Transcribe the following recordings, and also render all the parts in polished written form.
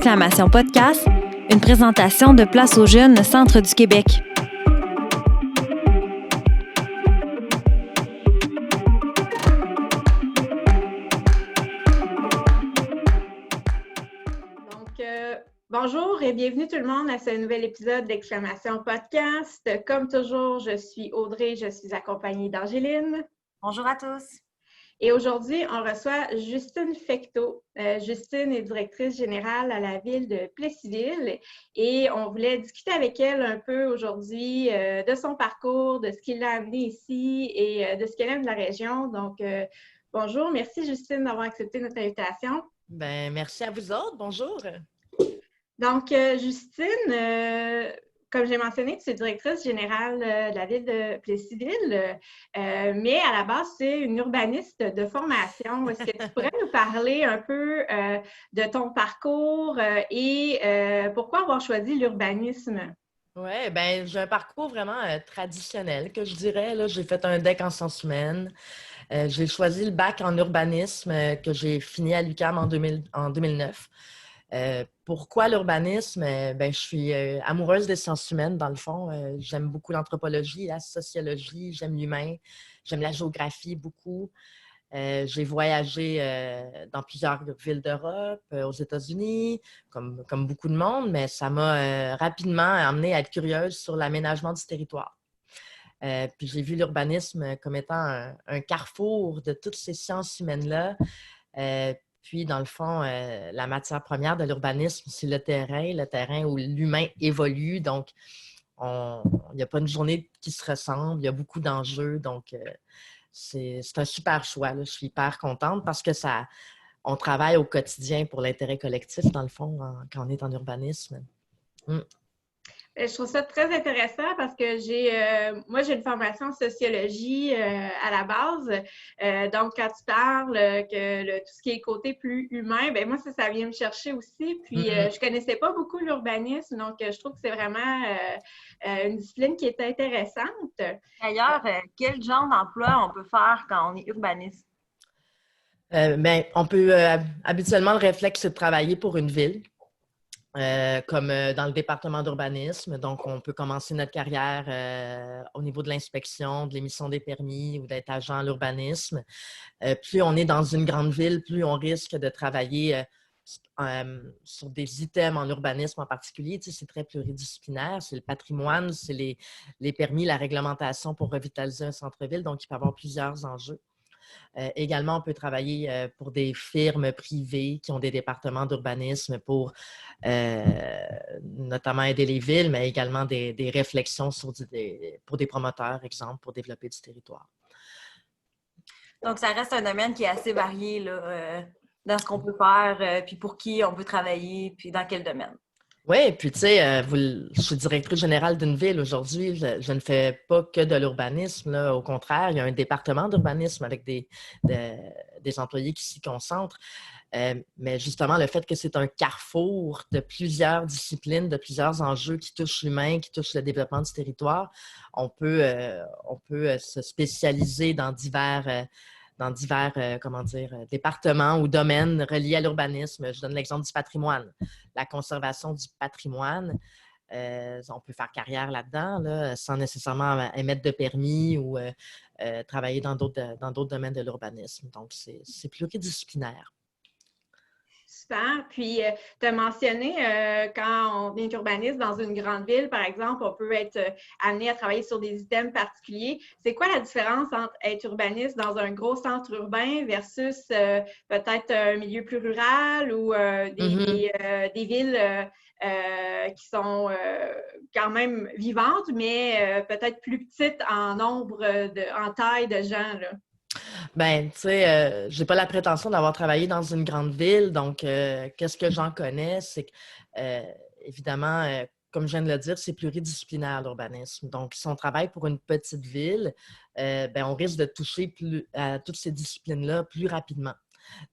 d'exclamation podcast, une présentation de Place aux jeunes, Centre du Québec. Bonjour et bienvenue tout le monde à ce nouvel épisode d'Exclamation Podcast. Comme toujours, je suis Audrey, je suis accompagnée d'Angéline. Bonjour à tous. Et aujourd'hui, on reçoit Justine Fecteau. Justine est directrice générale à la ville de Plessisville et on voulait discuter avec elle un peu aujourd'hui de son parcours, de ce qui l'a amené ici et de ce qu'elle aime de la région. Donc, bonjour, merci Justine d'avoir accepté notre invitation. Merci à vous autres. Bonjour. Donc, Justine, comme j'ai mentionné, tu es directrice générale de la ville de Plessisville, mais à la base, tu es une urbaniste de formation. Est-ce que tu pourrais nous parler un peu de ton parcours et pourquoi avoir choisi l'urbanisme? Oui, j'ai un parcours vraiment traditionnel, que je dirais. Là, j'ai fait un DEC en sciences humaines. J'ai choisi le bac en urbanisme que j'ai fini à l'UQAM en 2009. Pourquoi l'urbanisme? Je suis amoureuse des sciences humaines, dans le fond. J'aime beaucoup l'anthropologie, la sociologie, j'aime l'humain, j'aime la géographie beaucoup. J'ai voyagé dans plusieurs villes d'Europe, aux États-Unis, comme beaucoup de monde, mais ça m'a rapidement amenée à être curieuse sur l'aménagement du territoire. Puis j'ai vu l'urbanisme comme étant un carrefour de toutes ces sciences humaines-là. Puis, dans le fond, la matière première de l'urbanisme, c'est le terrain où l'humain évolue. Donc, il n'y a pas une journée qui se ressemble, il y a beaucoup d'enjeux. Donc, c'est un super choix. Là. Je suis hyper contente parce que on travaille au quotidien pour l'intérêt collectif, dans le fond, quand on est en urbanisme. Je trouve ça très intéressant parce que moi, j'ai une formation en sociologie à la base. Donc, quand tu parles que tout ce qui est côté plus humain, moi, ça vient me chercher aussi. Puis, je connaissais pas beaucoup l'urbanisme, donc je trouve que c'est vraiment une discipline qui est intéressante. D'ailleurs, quel genre d'emploi on peut faire quand on est urbaniste? On peut, habituellement, le réflexe, c'est de travailler pour une ville. Comme dans le département d'urbanisme. Donc, on peut commencer notre carrière au niveau de l'inspection, de l'émission des permis ou d'être agent à l'urbanisme. Plus on est dans une grande ville, plus on risque de travailler sur des items en urbanisme en particulier. Tu sais, c'est très pluridisciplinaire. C'est le patrimoine, c'est les permis, la réglementation pour revitaliser un centre-ville. Donc, il peut y avoir plusieurs enjeux. Également, on peut travailler pour des firmes privées qui ont des départements d'urbanisme pour notamment aider les villes, mais également des réflexions pour des promoteurs, exemple, pour développer du territoire. Donc, ça reste un domaine qui est assez varié là, dans ce qu'on peut faire, puis pour qui on peut travailler, puis dans quel domaine. Oui, puis tu sais, je suis directrice générale d'une ville aujourd'hui. Je ne fais pas que de l'urbanisme. Là. Au contraire, il y a un département d'urbanisme avec des employés qui s'y concentrent. Mais justement, le fait que c'est un carrefour de plusieurs disciplines, de plusieurs enjeux qui touchent l'humain, qui touchent le développement du territoire, on peut se spécialiser dans divers départements ou domaines reliés à l'urbanisme. Je donne l'exemple du patrimoine. La conservation du patrimoine, on peut faire carrière là-dedans là, sans nécessairement émettre de permis ou travailler dans d'autres domaines de l'urbanisme. Donc, c'est pluridisciplinaire. Super. Puis, tu as mentionné, quand on est urbaniste dans une grande ville, par exemple, on peut être amené à travailler sur des items particuliers. C'est quoi la différence entre être urbaniste dans un gros centre urbain versus peut-être un milieu plus rural ou des villes qui sont quand même vivantes, mais peut-être plus petites en nombre, en taille de gens, là? Tu sais, j'ai pas la prétention d'avoir travaillé dans une grande ville, donc qu'est-ce que j'en connais? C'est que, évidemment, comme je viens de le dire, c'est pluridisciplinaire l'urbanisme. Donc, si on travaille pour une petite ville, on risque de toucher à toutes ces disciplines-là plus rapidement.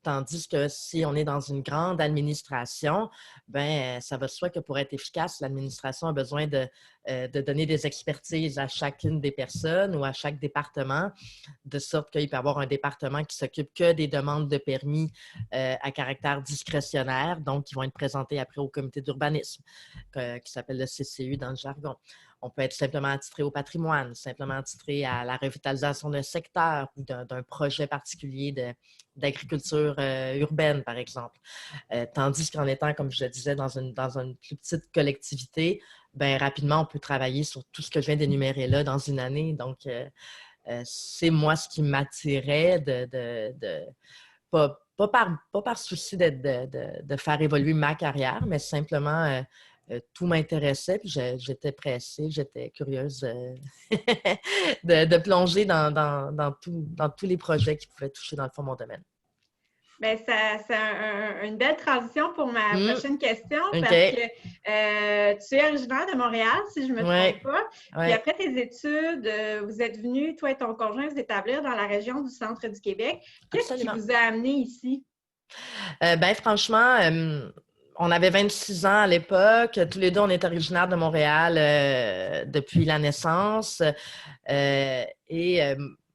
Tandis que si on est dans une grande administration, ben ça va de soi que pour être efficace, l'administration a besoin de donner des expertises à chacune des personnes ou à chaque département, de sorte qu'il peut y avoir un département qui s'occupe que des demandes de permis à caractère discrétionnaire, donc qui vont être présentées après au comité d'urbanisme, qui s'appelle le CCU dans le jargon. On peut être simplement attitré au patrimoine, simplement attitré à la revitalisation d'un secteur ou d'un projet particulier d'agriculture urbaine, par exemple. Tandis qu'en étant, comme je le disais, dans une plus petite collectivité, ben, rapidement, on peut travailler sur tout ce que je viens d'énumérer là dans une année. Donc, c'est moi ce qui m'attirait pas par souci de faire évoluer ma carrière, mais simplement tout m'intéressait, puis j'étais pressée, j'étais curieuse de plonger dans tous les projets qui pouvaient toucher, dans le fond, mon domaine. Bien, c'est une belle transition pour ma prochaine question OK. parce que tu es originaire de Montréal, si je ne me trompe pas. Ouais. Puis après tes études, vous êtes venus, toi et ton conjoint, vous établir dans la région du centre du Québec. Qu'est-ce qui vous a amené ici? Ben, franchement, on avait 26 ans à l'époque. Tous les deux, on est originaires de Montréal depuis la naissance.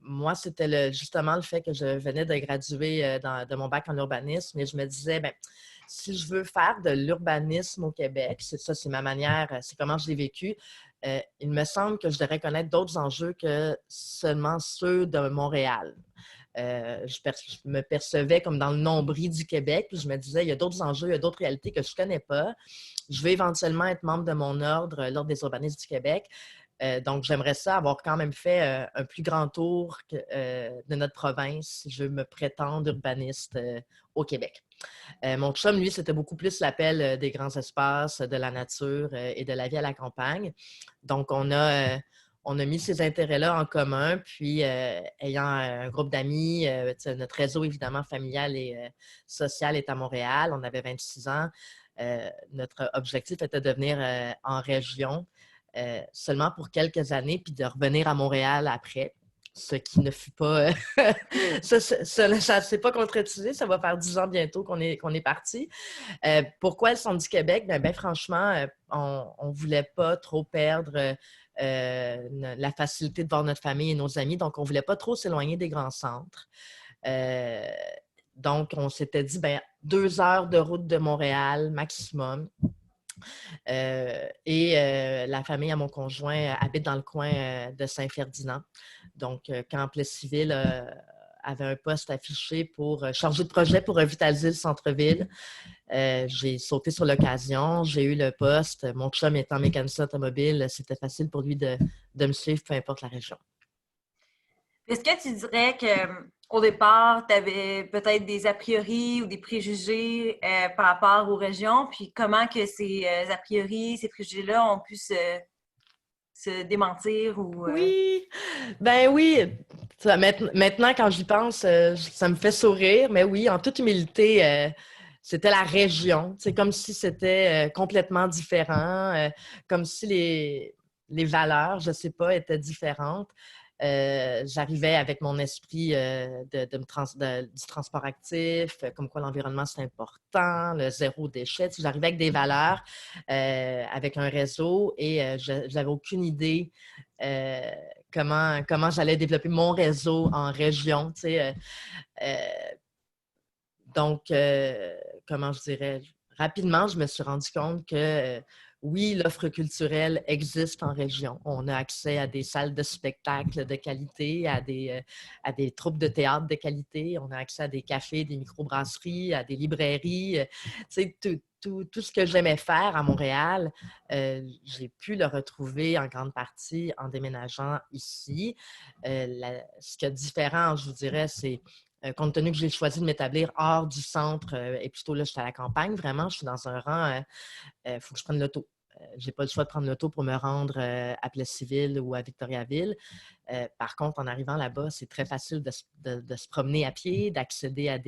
Moi, c'était justement le fait que je venais de graduer de mon bac en urbanisme et je me disais, ben, si je veux faire de l'urbanisme au Québec, c'est ma manière, c'est comment je l'ai vécu, il me semble que je devrais connaître d'autres enjeux que seulement ceux de Montréal. Je me percevais comme dans le nombril du Québec, puis je me disais, il y a d'autres enjeux, il y a d'autres réalités que je ne connais pas. Je vais éventuellement être membre de mon ordre, l'Ordre des urbanistes du Québec. Donc, j'aimerais ça avoir quand même fait un plus grand tour de notre province si je veux me prétendre urbaniste au Québec. Mon chum, lui, c'était beaucoup plus l'appel des grands espaces, de la nature et de la vie à la campagne. Donc, on a mis ces intérêts-là en commun, puis ayant un groupe d'amis, notre réseau évidemment familial et social est à Montréal. On avait 26 ans. Notre objectif était de venir en région seulement pour quelques années, puis de revenir à Montréal après. Ce qui ne fut pas... ça ne s'est pas concrétisé. Ça va faire 10 ans bientôt qu'on est parti. Pourquoi le Centre du Québec? Ben, franchement, on ne voulait pas trop perdre la facilité de voir notre famille et nos amis. Donc, on ne voulait pas trop s'éloigner des grands centres. Donc, on s'était dit, 2 heures de route de Montréal maximum. La famille à mon conjoint habite dans le coin de Saint-Ferdinand. Donc, quand Plessisville avait un poste affiché pour charger de projet pour revitaliser le centre-ville, j'ai sauté sur l'occasion, j'ai eu le poste. Mon chum étant mécanicien automobile, c'était facile pour lui de me suivre, peu importe la région. Est-ce que tu dirais qu'au départ, tu avais peut-être des a priori ou des préjugés par rapport aux régions, puis comment que ces a priori, ces préjugés-là ont pu se démentir? Oui! Ben oui! Maintenant, quand j'y pense, ça me fait sourire, mais oui, en toute humilité, c'était la région. C'est comme si c'était complètement différent, comme si les valeurs, je ne sais pas, étaient différentes. J'arrivais avec mon esprit du transport actif, comme quoi l'environnement c'est important, le zéro déchet. J'arrivais avec des valeurs, avec un réseau et je n'avais aucune idée comment j'allais développer mon réseau en région. Donc, comment je dirais, rapidement, je me suis rendu compte que oui, l'offre culturelle existe en région. On a accès à des salles de spectacle de qualité, à des troupes de théâtre de qualité. On a accès à des cafés, des microbrasseries, à des librairies. Tout ce que j'aimais faire à Montréal, j'ai pu le retrouver en grande partie en déménageant ici. Ce qui est différent, je vous dirais, c'est compte tenu que j'ai choisi de m'établir hors du centre et plutôt là, je suis à la campagne, vraiment, je suis dans un rang, il faut que je prenne l'auto. Je n'ai pas le choix de prendre l'auto pour me rendre à Plessisville ou à Victoriaville. Par contre, en arrivant là-bas, c'est très facile de se promener à pied, d'accéder à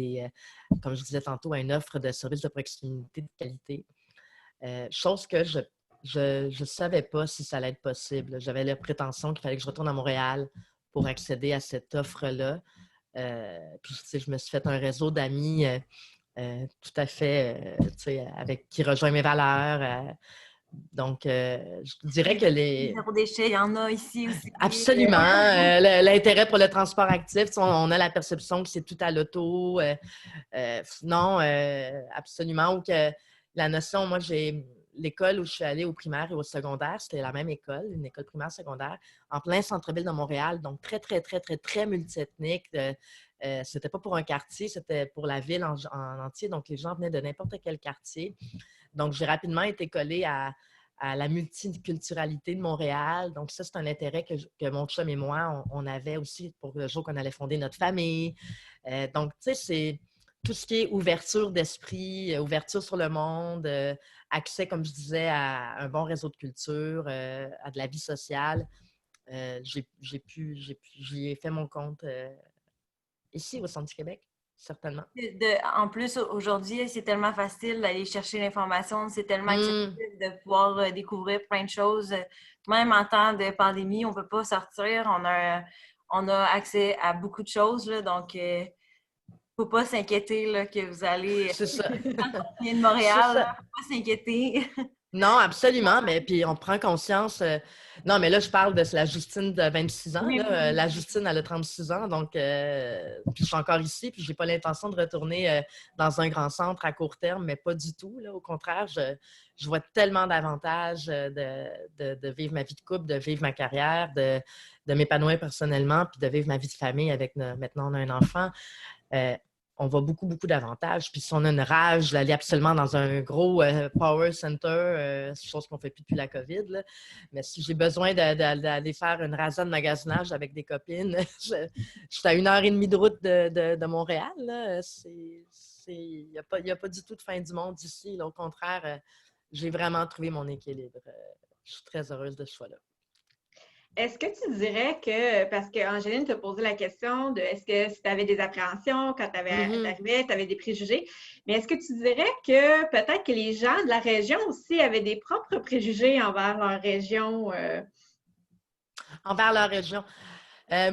comme je disais tantôt, à une offre de services de proximité de qualité. Chose que je ne savais pas si ça allait être possible. J'avais la prétention qu'il fallait que je retourne à Montréal pour accéder à cette offre-là. Puis, tu sais, je me suis fait un réseau d'amis tout à fait, tu sais, avec qui rejoint mes valeurs. Donc, je dirais que Zéro déchet, il y en a ici aussi. Absolument. L'intérêt pour le transport actif, tu sais, on a la perception que c'est tout à l'auto. Non, absolument. Ou que la notion, moi, j'ai l'école où je suis allée au primaire et au secondaire, c'était la même école, une école primaire secondaire, en plein centre-ville de Montréal, donc très, très, très, très, très multiethnique. C'était pas pour un quartier, c'était pour la ville en entier. Donc, les gens venaient de n'importe quel quartier. Donc, j'ai rapidement été collée à la multiculturalité de Montréal. Donc, ça, c'est un intérêt que mon chum et moi, on avait aussi pour le jour qu'on allait fonder notre famille. Donc, tu sais, c'est tout ce qui est ouverture d'esprit, ouverture sur le monde, accès, comme je disais, à un bon réseau de culture, à de la vie sociale. J'y ai fait mon compte ici, au centre du Québec, certainement. En plus, aujourd'hui, c'est tellement facile d'aller chercher l'information, c'est tellement accessible de pouvoir découvrir plein de choses. Même en temps de pandémie, on ne peut pas sortir, on a accès à beaucoup de choses, là, donc il ne faut pas s'inquiéter là, que vous allez C'est ça. venir de Montréal, il ne faut pas s'inquiéter. Non, absolument, mais puis on prend conscience. Non, mais là, je parle de la Justine de 26 ans. Oui, Là, la Justine, elle a 36 ans, donc puis je suis encore ici, puis je n'ai pas l'intention de retourner dans un grand centre à court terme, mais pas du tout. Là. Au contraire, je vois tellement d'avantages de vivre ma vie de couple, de vivre ma carrière, de m'épanouir personnellement, puis de vivre ma vie de famille avec maintenant on a un enfant. On voit beaucoup, beaucoup d'avantages. Puis si on a une rage d'aller absolument dans un gros power center, chose qu'on ne fait plus depuis la COVID, là. Mais si j'ai besoin d'aller faire une rasade de magasinage avec des copines, je suis à 1h30 de route de Montréal. Il n'y a pas du tout de fin du monde ici. Là, au contraire, j'ai vraiment trouvé mon équilibre. Je suis très heureuse de ce choix-là. Est-ce que tu dirais que, parce qu'Angéline t'a posé la question de est-ce que si tu avais des appréhensions quand tu arrivais, tu avais des préjugés, mais est-ce que tu dirais que peut-être que les gens de la région aussi avaient des propres préjugés envers leur région? Envers leur région.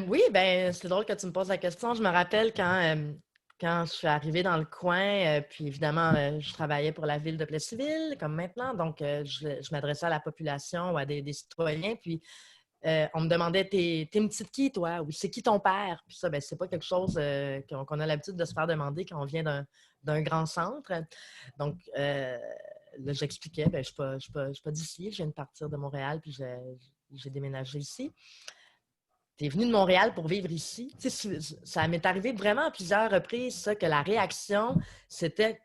Oui, ben c'est drôle que tu me poses la question. Je me rappelle quand je suis arrivée dans le coin, puis évidemment, je travaillais pour la ville de Plessisville, comme maintenant, donc je m'adressais à la population ou à des citoyens, puis on me demandait, t'es une petite qui, toi? Ou c'est qui ton père? Puis ça, ben, c'est pas quelque chose qu'on a l'habitude de se faire demander quand on vient d'un grand centre. Donc, là, j'expliquais, ben, je suis pas d'ici, je viens de partir de Montréal, puis j'ai déménagé ici. T'es venu de Montréal pour vivre ici. Tu sais, ça m'est arrivé vraiment à plusieurs reprises, ça, que la réaction, c'était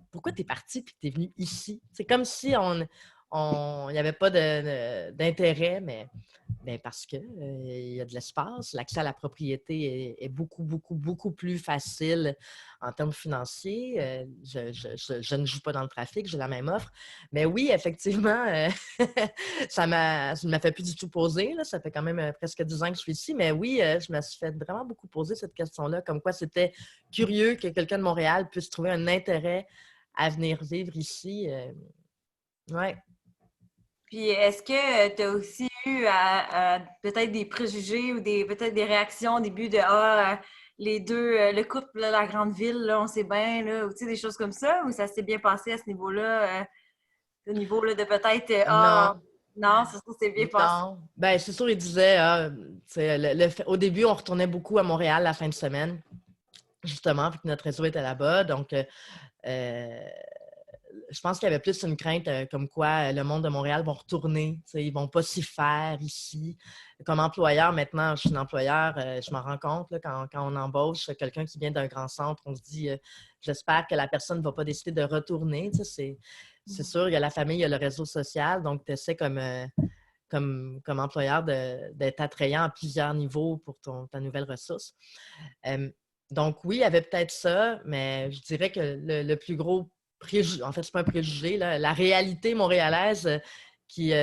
pourquoi t'es parti puis que t'es venu ici? C'est comme si il n'y avait pas d'intérêt, mais parce qu'il y a de l'espace. L'accès à la propriété est beaucoup, beaucoup, beaucoup plus facile en termes financiers. Je ne joue pas dans le trafic, j'ai la même offre. Mais oui, effectivement, ça ne m'a fait plus du tout poser. Là. Ça fait quand même presque 10 ans que je suis ici. Mais oui, je me suis fait vraiment beaucoup poser cette question-là, comme quoi c'était curieux que quelqu'un de Montréal puisse trouver un intérêt à venir vivre ici. Ouais. Puis, est-ce que tu as aussi eu peut-être des préjugés ou peut-être des réactions au début de les deux, le couple, là, la grande ville, là, on sait bien, là, ou des choses comme ça, ou ça s'est bien passé à ce niveau-là, au niveau là, de peut-être non, ça s'est bien passé. Non. Ben, c'est sûr, il disait, au début, on retournait beaucoup à Montréal la fin de semaine, justement, vu que notre réseau était là-bas. Donc, je pense qu'il y avait plus une crainte comme quoi le monde de Montréal vont retourner. Ils ne vont pas s'y faire ici. Comme employeur, maintenant, je suis une employeur, je m'en rends compte là, quand on embauche quelqu'un qui vient d'un grand centre, on se dit j'espère que la personne ne va pas décider de retourner. C'est sûr, il y a la famille, il y a le réseau social, donc tu essaies comme employeur d'être attrayant à plusieurs niveaux pour ta nouvelle ressource. Donc oui, il y avait peut-être ça, mais je dirais que le plus gros préjugé, en fait, c'est pas un préjugé, là, la réalité montréalaise qui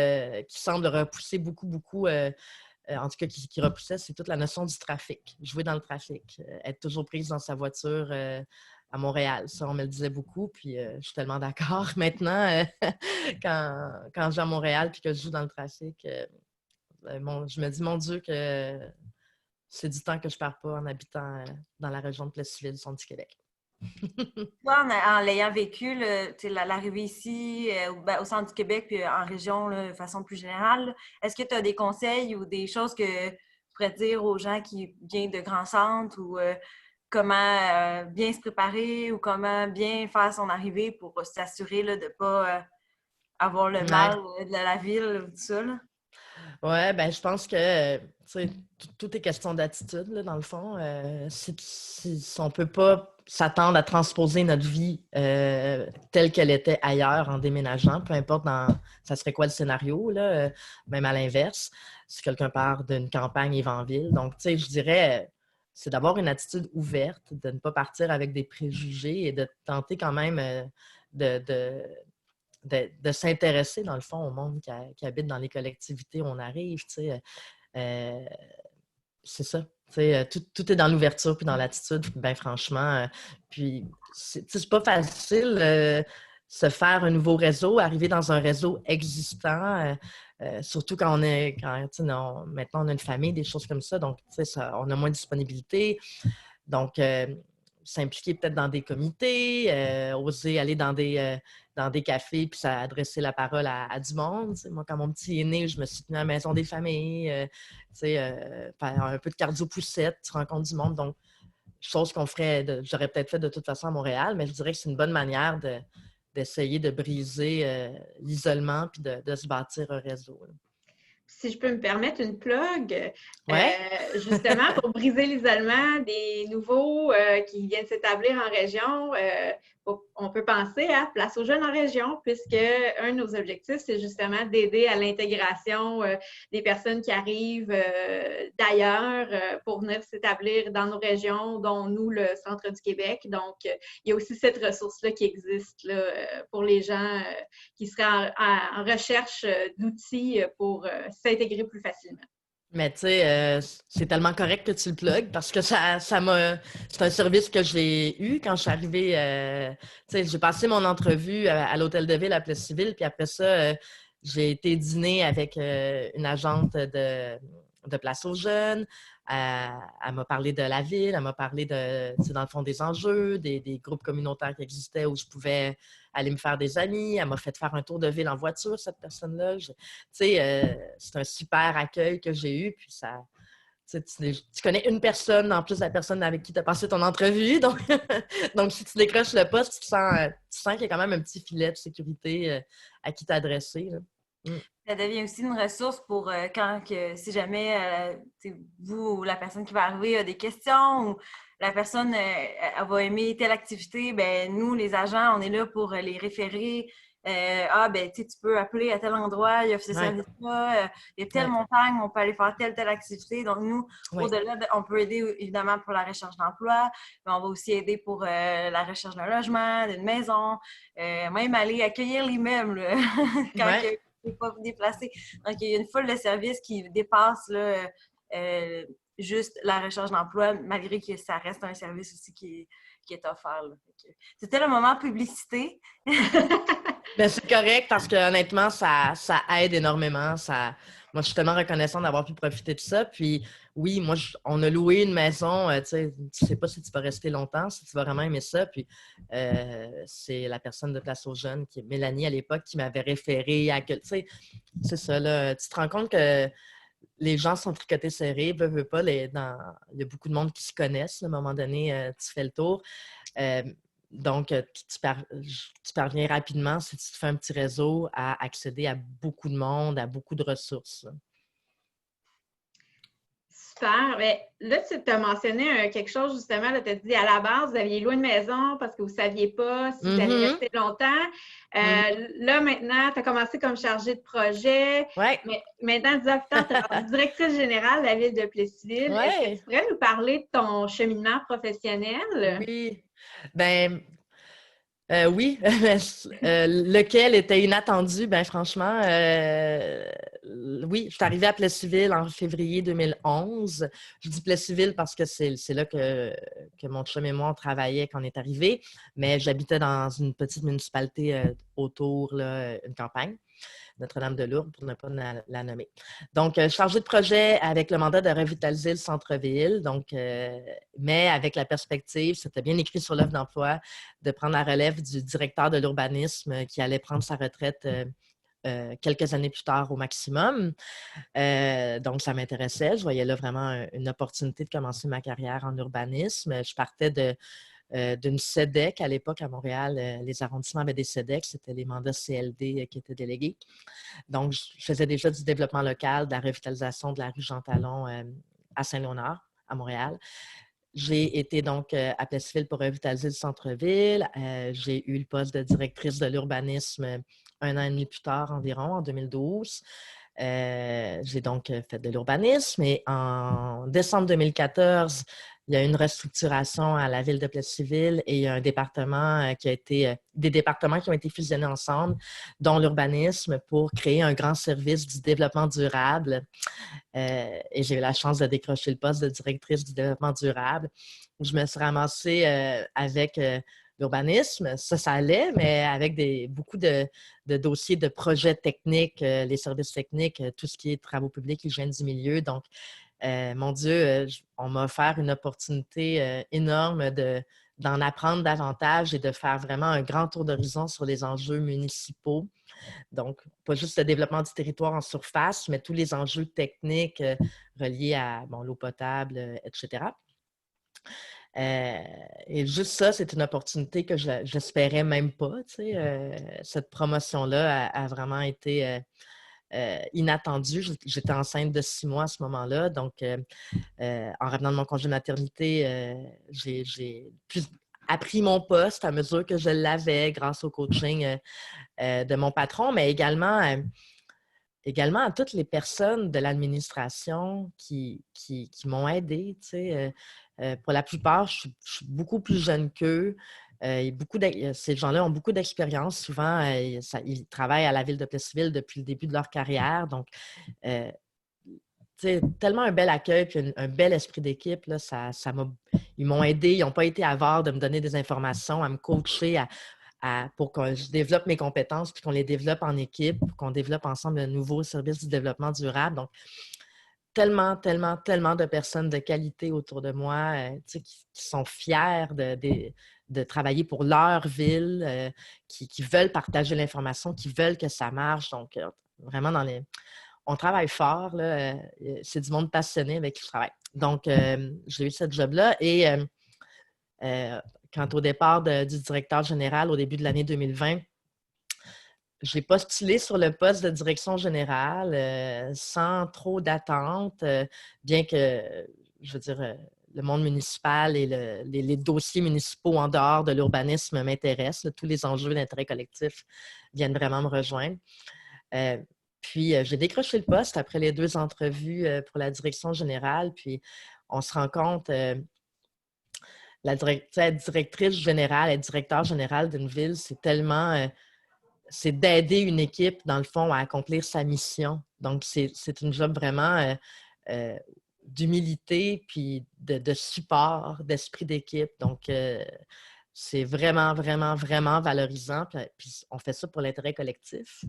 semble repousser beaucoup, beaucoup, en tout cas qui repoussait, c'est toute la notion du trafic, jouer dans le trafic, être toujours prise dans sa voiture à Montréal. Ça, on me le disait beaucoup, puis je suis tellement d'accord. Maintenant, quand je vais à Montréal puis que je joue dans le trafic, je me dis, mon Dieu, que c'est du temps que je ne perds pas en habitant dans la région de Plessisville, du centre du Québec. Toi, en l'ayant vécu, l'arrivée ici, au centre du Québec, puis en région, là, de façon plus générale, là, est-ce que tu as des conseils ou des choses que tu pourrais dire aux gens qui viennent de grands centres ou comment bien se préparer ou comment bien faire son arrivée pour s'assurer là, de ne pas avoir le Ouais. mal de la ville ou tout ça? Là? Ouais, ben je pense que tu sais, tout est question d'attitude, là, dans le fond. Si on ne peut pas s'attendre à transposer notre vie telle qu'elle était ailleurs en déménageant, peu importe ça serait quoi le scénario, là, même à l'inverse, si quelqu'un part d'une campagne et va en ville. Donc, tu sais, je dirais, c'est d'avoir une attitude ouverte, de ne pas partir avec des préjugés et de tenter quand même de, de de s'intéresser, dans le fond, au monde qui habite dans les collectivités où on arrive. Tu sais, c'est ça. Tu sais, tout est dans l'ouverture puis dans l'attitude, bien franchement. Puis, c'est pas facile se faire un nouveau réseau, arriver dans un réseau existant, surtout quand maintenant on a une famille, des choses comme ça. Donc, tu sais, on a moins de disponibilité. Donc, s'impliquer peut-être dans des comités, oser aller dans des cafés puis adresser la parole à du monde. T'sais, moi, quand mon petit est né, je me suis tenue à la maison des familles, faire un peu de cardio-poussette, tu rencontres du monde. Donc, chose j'aurais peut-être fait de toute façon à Montréal, mais je dirais que c'est une bonne manière d'essayer de briser l'isolement puis de se bâtir un réseau. Là. Si je peux me permettre une plug, Ouais. justement pour briser l'isolement des nouveaux qui viennent s'établir en région, on peut penser à Place aux jeunes en région, puisque un de nos objectifs, c'est justement d'aider à l'intégration des personnes qui arrivent d'ailleurs pour venir s'établir dans nos régions, dont nous, le centre du Québec. Donc, il y a aussi cette ressource-là qui existe là, pour les gens qui seraient en recherche d'outils pour s'intégrer plus facilement. Mais tu sais, c'est tellement correct que tu le plugues parce que c'est un service que j'ai eu quand je suis arrivée. Tu sais, j'ai passé mon entrevue à l'Hôtel de Ville à Plessisville, puis après ça, j'ai été dîner avec une agente de Place aux jeunes. Elle m'a parlé de la ville, elle m'a parlé tu sais, dans le fond, des enjeux, des groupes communautaires qui existaient où je pouvais aller me faire des amis. Elle m'a fait faire un tour de ville en voiture, cette personne-là. Tu sais, c'est un super accueil que j'ai eu. Puis ça, tu connais une personne en plus de la personne avec qui tu as passé ton entrevue. Donc, donc si tu décroches le poste, tu sens qu'il y a quand même un petit filet de sécurité à qui t'adresser. Ça devient aussi une ressource pour si jamais vous ou la personne qui va arriver a des questions ou la personne elle va aimer telle activité, ben nous, les agents, on est là pour les référer. Tu peux appeler à tel endroit, il y a ce service-là, il y a telle montagne, on peut aller faire telle activité. Donc, nous, au-delà, on peut aider évidemment pour la recherche d'emploi, mais on va aussi aider pour la recherche d'un logement, d'une maison, même aller accueillir l'immeuble quand pas déplacer. Donc, il y a une foule de services qui dépassent là, juste la recherche d'emploi, malgré que ça reste un service aussi qui est offert. C'était le moment publicité. Ben, c'est correct parce que honnêtement, ça aide énormément. Moi, je suis tellement reconnaissante d'avoir pu profiter de ça. Puis oui, on a loué une maison. Tu sais pas si tu vas rester longtemps, si tu vas vraiment aimer ça. Puis c'est la personne de Place aux jeunes, qui est Mélanie à l'époque, qui m'avait référé à... Tu sais, c'est ça, là. Tu te rends compte que les gens sont tricotés serrés, veut pas. Il y a beaucoup de monde qui se connaissent. À un moment donné, tu fais le tour. Donc, tu parviens rapidement, si tu te fais un petit réseau, à accéder à beaucoup de monde, à beaucoup de ressources. Super. Bien, là, tu as mentionné quelque chose, justement. Tu as dit à la base, vous aviez loué une maison parce que vous ne saviez pas si vous alliez rester longtemps. Là, maintenant, tu as commencé comme chargée de projet. Ouais. Mais maintenant, 10 ans plus tard, tu es rendue directrice générale de la ville de Plessisville. Ouais. Est-ce que tu pourrais nous parler de ton cheminement professionnel? Oui. Ben, oui, lequel était inattendu, ben franchement, oui, je suis arrivée à Plessisville en février 2011. Je dis Plessisville parce que c'est là que mon chum et moi on travaillait quand on est arrivés, mais j'habitais dans une petite municipalité autour, là, une campagne. Notre-Dame-de-Lourdes, pour ne pas la nommer. Donc, chargée de projet avec le mandat de revitaliser le centre-ville, donc, mais avec la perspective, c'était bien écrit sur l'offre d'emploi, de prendre la relève du directeur de l'urbanisme qui allait prendre sa retraite quelques années plus tard au maximum. Donc, ça m'intéressait. Je voyais là vraiment une opportunité de commencer ma carrière en urbanisme. Je partais d'une CEDEC à l'époque à Montréal. Les arrondissements avaient des CEDEC, c'était les mandats CLD qui étaient délégués. Donc, je faisais déjà du développement local, de la revitalisation de la rue Jean-Talon à Saint-Léonard, à Montréal. J'ai été donc à Plessisville pour revitaliser le centre-ville. J'ai eu le poste de directrice de l'urbanisme un an et demi plus tard environ, en 2012. J'ai donc fait de l'urbanisme et en décembre 2014, il y a eu une restructuration à la ville de Plessisville et il y a un département des départements qui ont été fusionnés ensemble, dont l'urbanisme, pour créer un grand service du développement durable. Et j'ai eu la chance de décrocher le poste de directrice du développement durable, où je me suis ramassée avec l'urbanisme. Ça allait, mais avec beaucoup de dossiers de projets techniques, les services techniques, tout ce qui est travaux publics, hygiène du milieu. Donc, mon Dieu, on m'a offert une opportunité énorme d'en apprendre davantage et de faire vraiment un grand tour d'horizon sur les enjeux municipaux. Donc, pas juste le développement du territoire en surface, mais tous les enjeux techniques reliés à l'eau potable, etc. Et juste ça, c'est une opportunité que je n'espérais même pas. Cette promotion-là a vraiment été inattendue. J'étais enceinte de 6 mois à ce moment-là. Donc, en revenant de mon congé de maternité, j'ai appris mon poste à mesure que je l'avais grâce au coaching de mon patron, mais également à toutes les personnes de l'administration qui m'ont aidée. Pour la plupart, je suis beaucoup plus jeune qu'eux. Ces gens-là ont beaucoup d'expérience. Souvent, ils travaillent à la ville de Plessisville depuis le début de leur carrière. Donc, tellement un bel accueil et un bel esprit d'équipe. Là, ils m'ont aidé. Ils n'ont pas été avares de me donner des informations, à me coacher, pour que je développe mes compétences puis qu'on les développe en équipe, pour qu'on développe ensemble un nouveau service du développement durable. Donc, tellement, tellement, tellement de personnes de qualité autour de moi qui sont fiers de travailler pour leur ville, qui veulent partager l'information, qui veulent que ça marche. Donc, vraiment, on travaille fort. Là, c'est du monde passionné avec qui je travaille. Donc, j'ai eu ce job-là et quant au départ du directeur général au début de l'année 2020, j'ai postulé sur le poste de direction générale sans trop d'attente, bien que, je veux dire, le monde municipal et les dossiers municipaux en dehors de l'urbanisme m'intéressent. Tous les enjeux d'intérêt collectif viennent vraiment me rejoindre. Puis, j'ai décroché le poste après les 2 entrevues pour la direction générale. Puis, on se rend compte, être directrice générale, être directeur général d'une ville, c'est tellement... c'est d'aider une équipe, dans le fond, à accomplir sa mission. Donc, c'est une job vraiment d'humilité puis de support, d'esprit d'équipe. Donc, c'est vraiment, vraiment, vraiment valorisant. Puis on fait ça pour l'intérêt collectif,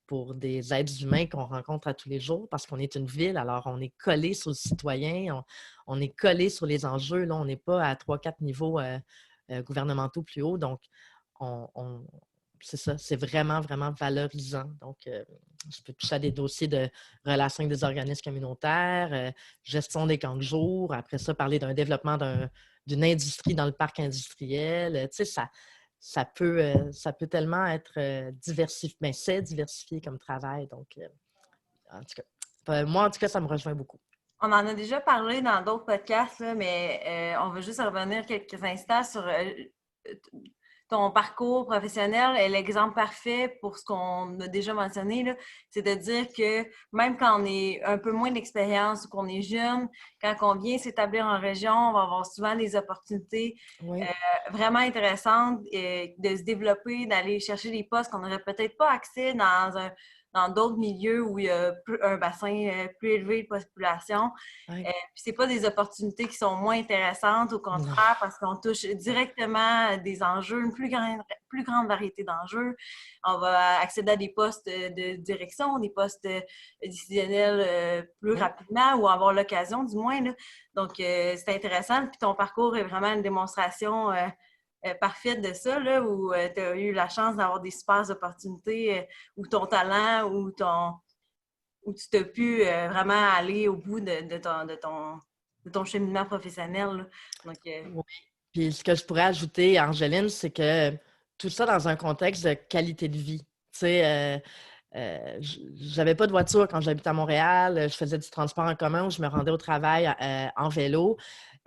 pour des êtres humains qu'on rencontre à tous les jours, parce qu'on est une ville, alors on est collé sur le citoyen, on est collé sur les enjeux. Là, on n'est pas à 3-4 niveaux gouvernementaux plus haut. Donc, c'est ça, c'est vraiment, vraiment valorisant. Donc, je peux toucher à des dossiers de relations avec des organismes communautaires, gestion des camps de jour, après ça, parler d'un développement d'une industrie dans le parc industriel. Tu sais, ça peut tellement être diversifié, mais c'est diversifié comme travail. Donc, en tout cas, moi, en tout cas, ça me rejoint beaucoup. On en a déjà parlé dans d'autres podcasts, là, mais on veut juste revenir quelques instants sur ton parcours professionnel est l'exemple parfait pour ce qu'on a déjà mentionné, là, c'est de dire que même quand on est un peu moins d'expérience ou qu'on est jeune, quand on vient s'établir en région, on va avoir souvent des opportunités vraiment intéressantes de se développer, d'aller chercher des postes qu'on n'aurait peut-être pas accès dans dans d'autres milieux où il y a un bassin plus élevé de population. Ouais. Puis c'est pas des opportunités qui sont moins intéressantes, au contraire, parce qu'on touche directement à des enjeux, une plus grande variété d'enjeux. On va accéder à des postes de direction, des postes décisionnels plus rapidement ou avoir l'occasion, du moins, là. Donc, c'est intéressant. Puis ton parcours est vraiment une démonstration parfaite de ça, là, où tu as eu la chance d'avoir des super opportunités, où ton talent, où tu t'as pu vraiment aller au bout de ton cheminement professionnel, là. Donc, Oui. Puis ce que je pourrais ajouter, Angéline, c'est que tout ça dans un contexte de qualité de vie. Tu sais, j'avais pas de voiture quand j'habitais à Montréal. Je faisais du transport en commun où je me rendais au travail en vélo.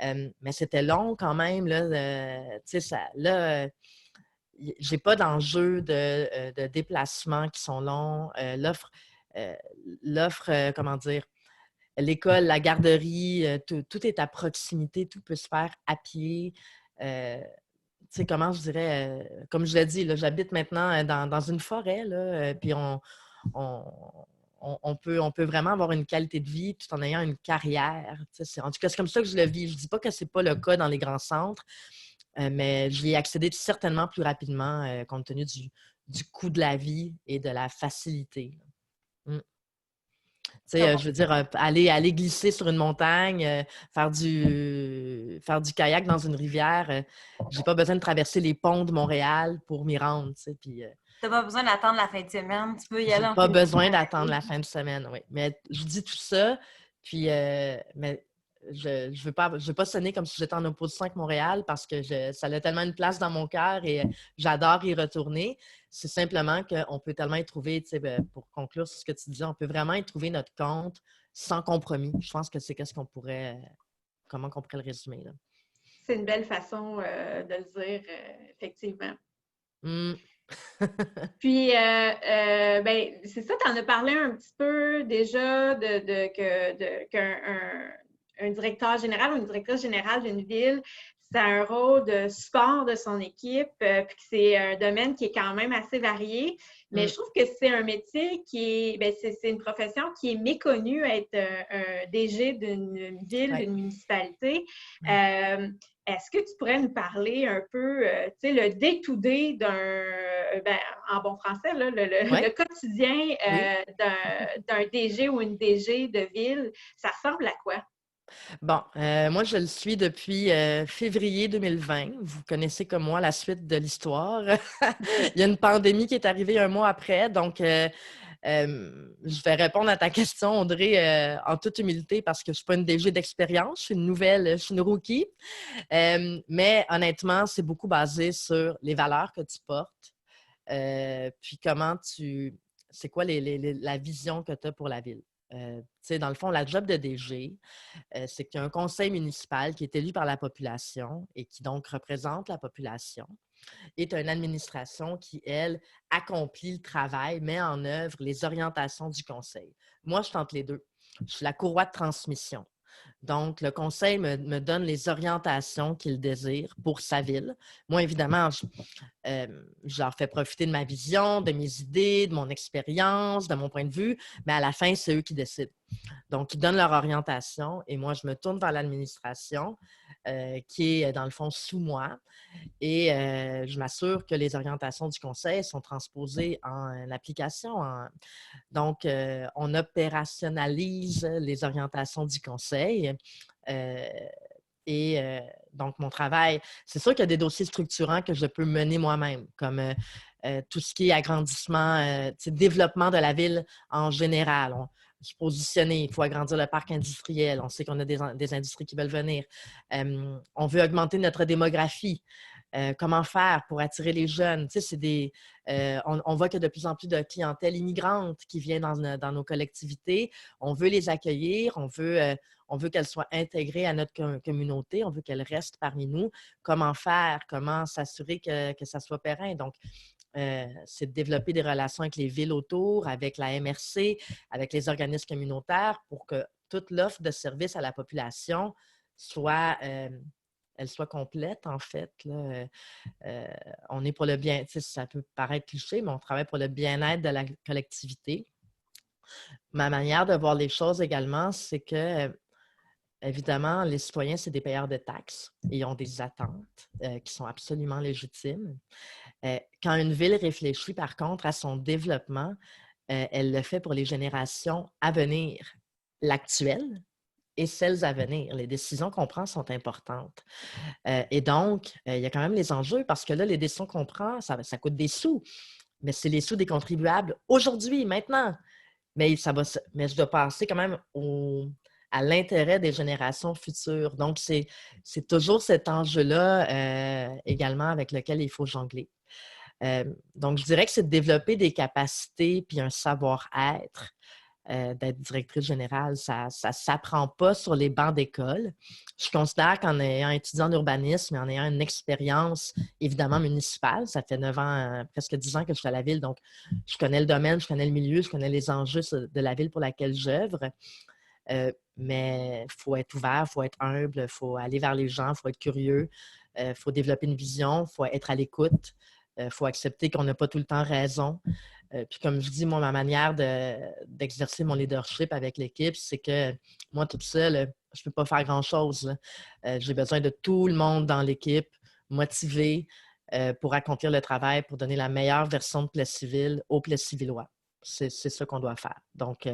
Mais c'était long quand même. Là, tu sais, là, j'ai pas d'enjeux de déplacement qui sont longs. L'offre, comment dire, l'école, la garderie, tout est à proximité, tout peut se faire à pied. Tu sais, comment je dirais, comme je l'ai dit, là, j'habite maintenant dans une forêt, là, puis on, on peut vraiment avoir une qualité de vie tout en ayant une carrière. Tu sais, en tout cas, c'est comme ça que je le vis. Je ne dis pas que ce n'est pas le cas dans les grands centres, mais j'y ai accédé certainement plus rapidement compte tenu du coût de la vie et de la facilité. Mm. Tu sais, je veux dire, aller glisser sur une montagne, faire du kayak dans une rivière, j'ai pas besoin de traverser les ponts de Montréal pour m'y rendre. Tu sais, puis, tu n'as pas besoin d'attendre la fin de semaine. Tu peux y aller j'ai en pas fin de besoin semaine. d'attendre la fin de semaine, oui. Mais je dis tout ça, puis mais je veux pas sonner comme si j'étais en opposition avec Montréal parce que ça a tellement une place dans mon cœur et j'adore y retourner. C'est simplement qu'on peut tellement y trouver, tu sais, pour conclure sur ce que tu disais, on peut vraiment y trouver notre compte sans compromis. Je pense que c'est comment qu'on pourrait le résumer, là. C'est une belle façon de le dire, effectivement. Mm. Puis, ben, c'est ça, tu en as parlé un petit peu déjà qu'un directeur général ou une directrice générale d'une ville, c'est un rôle de support de son équipe, puis que c'est un domaine qui est quand même assez varié. Mais je trouve que c'est un métier qui est, ben, c'est une profession qui est méconnue, être un DG d'une ville, d'une municipalité. Est-ce que tu pourrais nous parler un peu, tu sais, le day-to-day ben, en bon français, là, le quotidien d'un DG ou une DG de ville, ça ressemble à quoi? Bon, moi, je le suis depuis février 2020. Vous connaissez comme moi la suite de l'histoire. Il y a une pandémie qui est arrivée un mois après, donc je vais répondre à ta question, Audrey, en toute humilité, parce que je ne suis pas une DG d'expérience, je suis une nouvelle, je suis une rookie. Mais honnêtement, c'est beaucoup basé sur les valeurs que tu portes, puis c'est quoi la vision que tu as pour la ville. Tu sais, dans le fond, la job de DG, c'est qu'il y a un conseil municipal qui est élu par la population et qui donc représente la population. Et tu as une administration qui, elle, accomplit le travail, met en œuvre les orientations du conseil. Moi, je tente les deux. Je suis la courroie de transmission. Donc, le conseil me donne les orientations qu'il désire pour sa ville. Moi, évidemment, je leur fais profiter de ma vision, de mes idées, de mon expérience, de mon point de vue, mais à la fin, c'est eux qui décident. Donc, ils donnent leur orientation et moi, je me tourne vers l'administration qui est, dans le fond, sous moi et je m'assure que les orientations du conseil sont transposées en application. Donc, on opérationnalise les orientations du conseil. Donc, mon travail, c'est sûr qu'il y a des dossiers structurants que je peux mener moi-même, comme tout ce qui est agrandissement, développement de la ville en général. Se positionner, il faut agrandir le parc industriel. On sait qu'on a des industries qui veulent venir. On veut augmenter notre démographie. Comment faire pour attirer les jeunes? Tu sais, on voit qu'il y a de plus en plus de clientèle immigrante qui vient dans nos collectivités. On veut les accueillir, on veut qu'elles soient intégrées à notre communauté, on veut qu'elles restent parmi nous. Comment faire? Comment s'assurer que ça soit périn? Donc, c'est de développer des relations avec les villes autour, avec la MRC, avec les organismes communautaires pour que toute l'offre de services à la population soit elle soit complète, en fait. Là. On est pour le bien, tu sais, ça peut paraître cliché, mais on travaille pour le bien-être de la collectivité. Ma manière de voir les choses également, c'est que, évidemment, les citoyens, c'est des payeurs de taxes et ils ont des attentes qui sont absolument légitimes. Quand une ville réfléchit, par contre, à son développement, elle le fait pour les générations à venir, l'actuelle et celles à venir. Les décisions qu'on prend sont importantes. Et donc, il y a quand même les enjeux parce que là, les décisions qu'on prend, ça coûte des sous, mais c'est les sous des contribuables aujourd'hui, maintenant. Mais je dois penser quand même à l'intérêt des générations futures. Donc, c'est toujours cet enjeu-là également avec lequel il faut jongler. Donc, je dirais que c'est de développer des capacités puis un savoir-être d'être directrice générale. Ça ne s'apprend pas sur les bancs d'école. Je considère qu'en ayant étudié en urbanisme et en ayant une expérience, évidemment, municipale, ça fait 9 ans, presque 10 ans que je suis à la ville, donc je connais le domaine, je connais le milieu, je connais les enjeux de la ville pour laquelle j'œuvre. Mais il faut être ouvert, il faut être humble, il faut aller vers les gens, il faut être curieux, il faut développer une vision, il faut être à l'écoute. Il faut accepter qu'on n'a pas tout le temps raison. Puis comme je dis, moi, ma manière d'exercer mon leadership avec l'équipe, c'est que moi, toute seule, je ne peux pas faire grand-chose. J'ai besoin de tout le monde dans l'équipe, motivé pour accomplir le travail, pour donner la meilleure version de Plessisville aux Plessisvillois. C'est ça qu'on doit faire. Donc,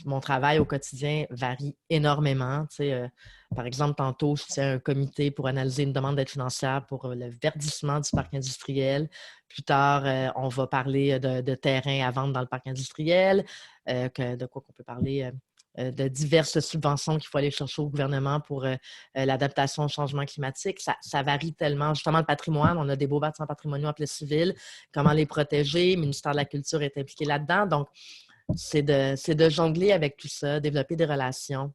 mon travail au quotidien varie énormément. Par exemple, tantôt, je tiens un comité pour analyser une demande d'aide financière pour le verdissement du parc industriel. Plus tard, on va parler de terrain à vendre dans le parc industriel, de quoi qu'on peut parler, de diverses subventions qu'il faut aller chercher au gouvernement pour l'adaptation au changement climatique. Ça varie tellement. Justement, le patrimoine, on a des beaux bâtiments patrimoniaux à Plessisville. Comment les protéger? Le ministère de la Culture est impliqué là-dedans. Donc, c'est de jongler avec tout ça, développer des relations.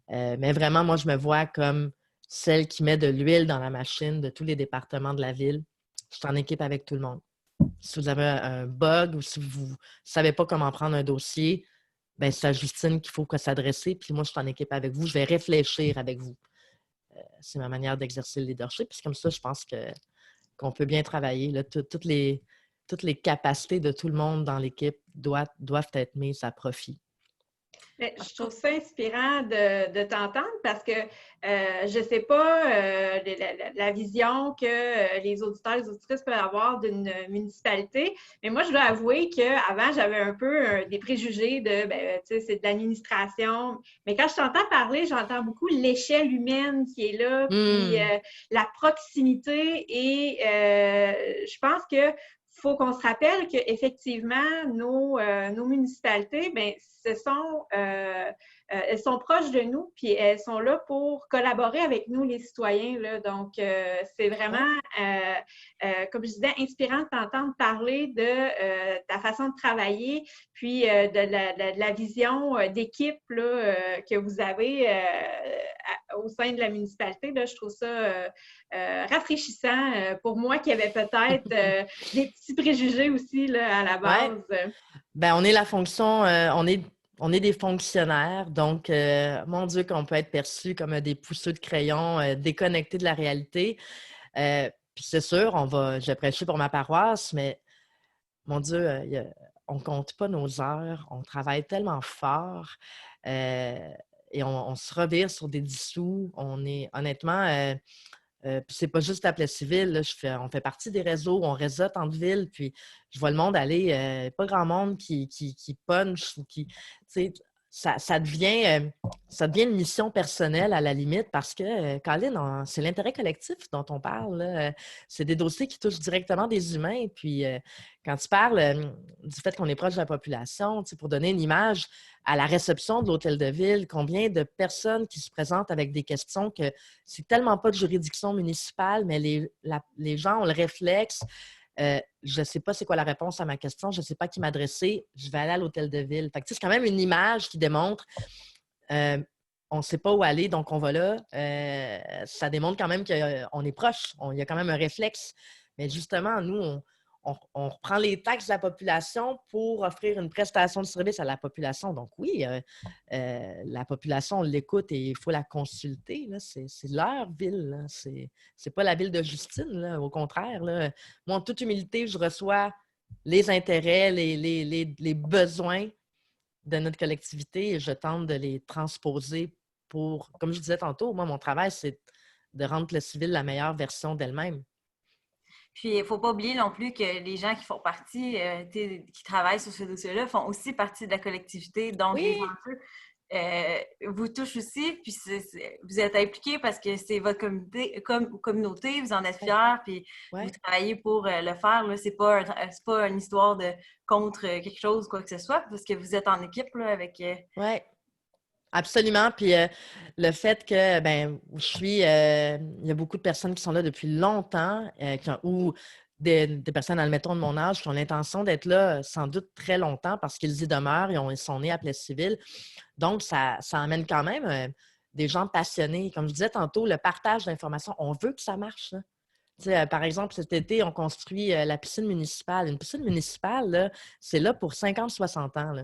Mais vraiment, moi, je me vois comme celle qui met de l'huile dans la machine de tous les départements de la ville. Je suis en équipe avec tout le monde. Si vous avez un bug ou si vous ne savez pas comment prendre un dossier, ben c'est à Justine qu'il faut s'adresser. Puis moi, je suis en équipe avec vous. Je vais réfléchir avec vous. C'est ma manière d'exercer le leadership. Puis comme ça, je pense qu'on peut bien travailler. Là, toutes les capacités de tout le monde dans l'équipe doivent être mises à profit. Je trouve ça inspirant de t'entendre parce que je ne sais pas la vision que les auditeurs et les auditrices peuvent avoir d'une municipalité, mais moi, je dois avouer qu'avant, j'avais un peu des préjugés de, c'est de l'administration. Mais quand je t'entends parler, j'entends beaucoup l'échelle humaine qui est là, puis la proximité et je pense que faut qu'on se rappelle qu'effectivement, nos municipalités, bien, elles sont proches de nous, puis elles sont là pour collaborer avec nous, les citoyens. Là. Donc, c'est vraiment, comme je disais, inspirant de t'entendre parler de ta façon de travailler, puis de la vision d'équipe que vous avez au sein de la municipalité. Là, je trouve ça rafraîchissant pour moi qui avait peut-être des petits préjugés aussi là, à la base. Ouais. Ben, on est la fonction, on est des fonctionnaires, donc, mon Dieu, qu'on peut être perçu comme des pousseux de crayon déconnectés de la réalité. Puis c'est sûr, je vais prêcher pour ma paroisse, mais mon Dieu, on ne compte pas nos heures, on travaille tellement fort et on se revire sur des dissous. On est honnêtement... puis c'est pas juste à Plessisville, là, on fait partie des réseaux, on réseaute entre villes, puis je vois le monde aller, pas grand monde qui punch ou qui, tu sais, ça devient une mission personnelle à la limite parce que, Colin, c'est l'intérêt collectif dont on parle. Là. C'est des dossiers qui touchent directement des humains. Puis quand tu parles du fait qu'on est proche de la population, pour donner une image à la réception de l'hôtel de ville, combien de personnes qui se présentent avec des questions que c'est tellement pas de juridiction municipale, mais les gens ont le réflexe. Je ne sais pas c'est quoi la réponse à ma question, je ne sais pas à qui m'adresser, je vais aller à l'hôtel de ville. Fait que, c'est quand même une image qui démontre on ne sait pas où aller, donc on va là. Ça démontre quand même qu'on est proche, il y a quand même un réflexe. Mais justement, nous, on reprend les taxes de la population pour offrir une prestation de service à la population. Donc oui, la population, on l'écoute et il faut la consulter. Là. C'est leur ville. Là. C'est pas la ville de Justine. Là. Au contraire, là. Moi, en toute humilité, je reçois les intérêts, les besoins de notre collectivité et je tente de les transposer pour, comme je disais tantôt, moi, mon travail, c'est de rendre le civil la meilleure version d'elle-même. Puis, il ne faut pas oublier non plus que les gens qui font partie, qui travaillent sur ce dossier-là, font aussi partie de la collectivité. Donc, oui. les enjeux vous touchent aussi. Puis, vous êtes impliqués parce que c'est votre communauté, vous en êtes fiers, puis vous travaillez pour le faire. Ce n'est pas une histoire de contre quelque chose, quoi que ce soit, parce que vous êtes en équipe là, avec... Oui. Absolument. Puis le fait que, il y a beaucoup de personnes qui sont là depuis longtemps ou des personnes, admettons, de mon âge qui ont l'intention d'être là sans doute très longtemps parce qu'ils y demeurent, ils sont nés à Plessisville. Donc, ça amène quand même des gens passionnés. Comme je disais tantôt, le partage d'informations, on veut que ça marche. Par exemple, cet été, on construit la piscine municipale. Une piscine municipale, là, c'est là pour 50-60 ans. Là.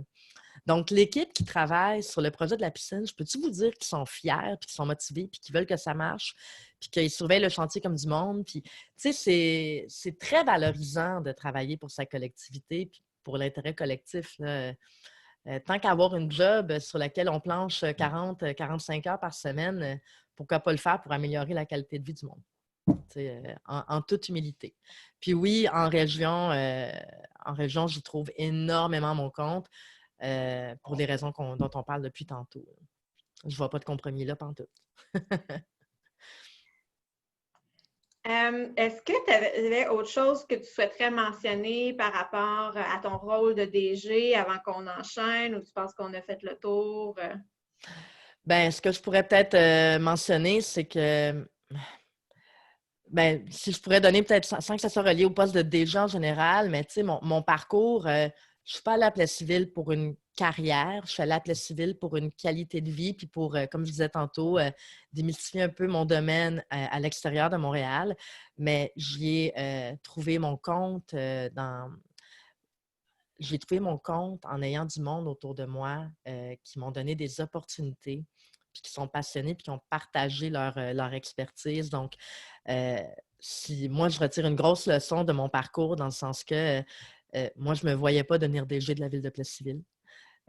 Donc, l'équipe qui travaille sur le projet de la piscine, je peux-tu vous dire qu'ils sont fiers, puis qu'ils sont motivés, puis qu'ils veulent que ça marche, puis qu'ils surveillent le chantier comme du monde. Puis, tu sais, c'est très valorisant de travailler pour sa collectivité, puis pour l'intérêt collectif. Là. Tant qu'avoir une job sur laquelle on planche 40-45 heures par semaine, pourquoi pas le faire pour améliorer la qualité de vie du monde? En toute humilité. Puis oui, en région, j'y trouve énormément mon compte. Pour des raisons dont on parle depuis tantôt. Je ne vois pas de compromis là, pantoute. Est-ce que tu avais autre chose que tu souhaiterais mentionner par rapport à ton rôle de DG avant qu'on enchaîne ou tu penses qu'on a fait le tour? Ce que je pourrais peut-être mentionner, c'est que si je pourrais donner peut-être sans que ça soit relié au poste de DG en général, mais tu sais, mon parcours, je ne suis pas allée à Plessisville pour une carrière, je suis allée à Plessisville pour une qualité de vie, puis pour, comme je disais tantôt, démystifier un peu mon domaine à l'extérieur de Montréal. Mais j'y ai trouvé mon compte J'ai trouvé mon compte en ayant du monde autour de moi qui m'ont donné des opportunités, puis qui sont passionnés, puis qui ont partagé leur expertise. Donc, si moi, je retire une grosse leçon de mon parcours dans le sens que moi, je ne me voyais pas devenir DG de la ville de Plessisville.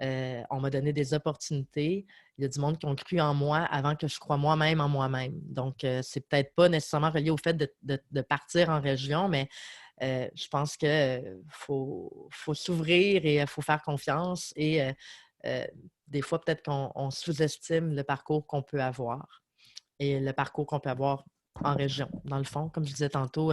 On m'a donné des opportunités. Il y a du monde qui ont cru en moi avant que je croie moi-même en moi-même. Donc, c'est peut-être pas nécessairement relié au fait de partir en région, mais je pense qu'il faut s'ouvrir et il faut faire confiance. Et des fois, peut-être qu'on sous-estime le parcours qu'on peut avoir et le parcours qu'on peut avoir en région. Dans le fond, comme je disais tantôt,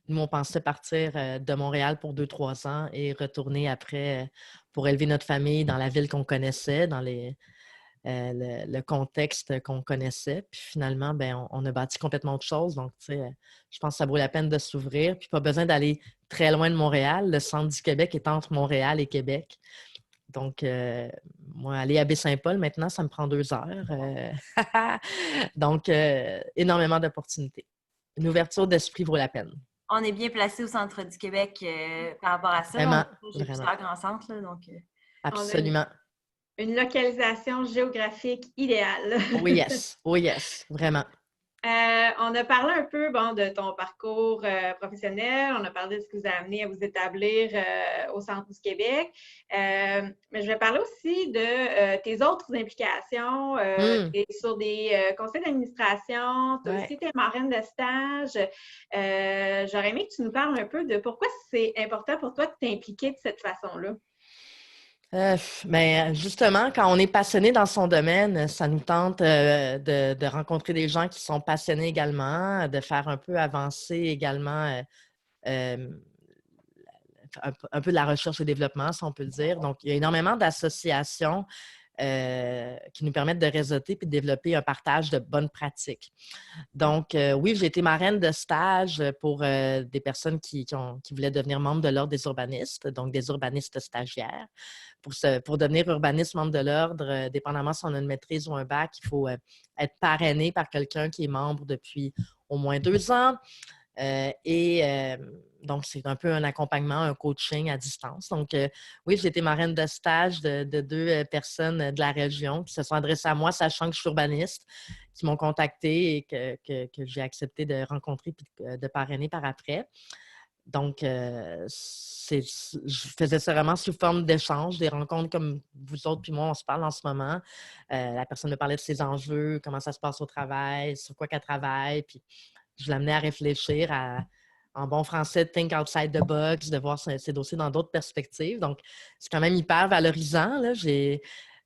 nous, on pensait partir de Montréal pour 2-3 ans et retourner après pour élever notre famille dans la ville qu'on connaissait, dans le contexte qu'on connaissait. Puis finalement, on a bâti complètement autre chose. Donc, tu sais, je pense que ça vaut la peine de s'ouvrir. Puis pas besoin d'aller très loin de Montréal. Le centre du Québec est entre Montréal et Québec. Donc, moi, aller à Baie-Saint-Paul, maintenant, ça me prend 2 heures. Donc, énormément d'opportunités. Une ouverture d'esprit vaut la peine. On est bien placé au centre du Québec par rapport à ça. Vraiment, J'ai plusieurs grands centres. Là, donc, absolument. Une localisation géographique idéale. Oh yes, oh yes, vraiment. On a parlé un peu de ton parcours professionnel, on a parlé de ce qui vous a amené à vous établir au centre du Québec, mais je vais parler aussi de tes autres implications. Tu es sur des conseils d'administration, tu as aussi tes marraines de stage. J'aurais aimé que tu nous parles un peu de pourquoi c'est important pour toi de t'impliquer de cette façon-là. Justement, quand on est passionné dans son domaine, ça nous tente de rencontrer des gens qui sont passionnés également, de faire un peu avancer également un peu de la recherche et développement, si on peut le dire. Donc, il y a énormément d'associations qui nous permettent de réseauter et de développer un partage de bonnes pratiques. Donc, oui, j'ai été marraine de stage pour des personnes qui voulaient devenir membres de l'Ordre des urbanistes, donc des urbanistes stagiaires. Pour devenir urbaniste membre de l'Ordre, dépendamment si on a une maîtrise ou un bac, il faut être parrainé par quelqu'un qui est membre depuis au moins 2 ans. Donc, c'est un peu un accompagnement, un coaching à distance. Donc, oui, j'ai été marraine de stage de 2 personnes de la région qui se sont adressées à moi, sachant que je suis urbaniste, qui m'ont contactée et que j'ai accepté de rencontrer et de parrainer par après. Donc, je faisais ça vraiment sous forme d'échange, des rencontres comme vous autres puis moi, on se parle en ce moment. La personne me parlait de ses enjeux, comment ça se passe au travail, sur quoi qu'elle travaille, puis je l'amenais à réfléchir, en bon français, think outside the box, de voir ses dossiers dans d'autres perspectives. Donc, c'est quand même hyper valorisant, là. J'ai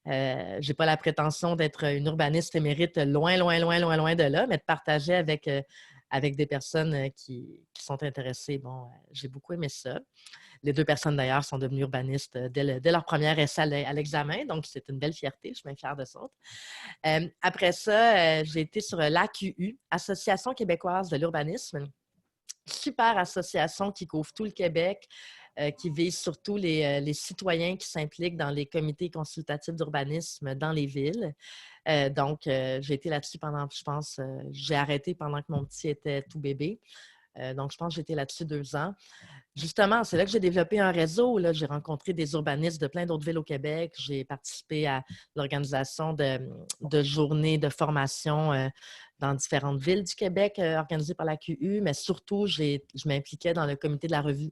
pas la prétention d'être une urbaniste émérite loin, loin, loin, loin, loin de là, mais de partager avec des personnes qui sont intéressées. Bon, j'ai beaucoup aimé ça. Les 2 personnes, d'ailleurs, sont devenues urbanistes dès leur premier essai à l'examen, donc c'est une belle fierté. Je suis bien fière de ça. Après ça, j'ai été sur l'AQU, Association québécoise de l'urbanisme, super association qui couvre tout le Québec, qui vise surtout les citoyens qui s'impliquent dans les comités consultatifs d'urbanisme dans les villes. Donc, j'ai été là-dessus pendant, je pense, j'ai arrêté pendant que mon petit était tout bébé. Donc, je pense que j'ai été là-dessus 2 ans. Justement, c'est là que j'ai développé un réseau. Là. J'ai rencontré des urbanistes de plein d'autres villes au Québec. J'ai participé à l'organisation de journées de formation dans différentes villes du Québec organisées par la QU, mais surtout, je m'impliquais dans le comité de la Revue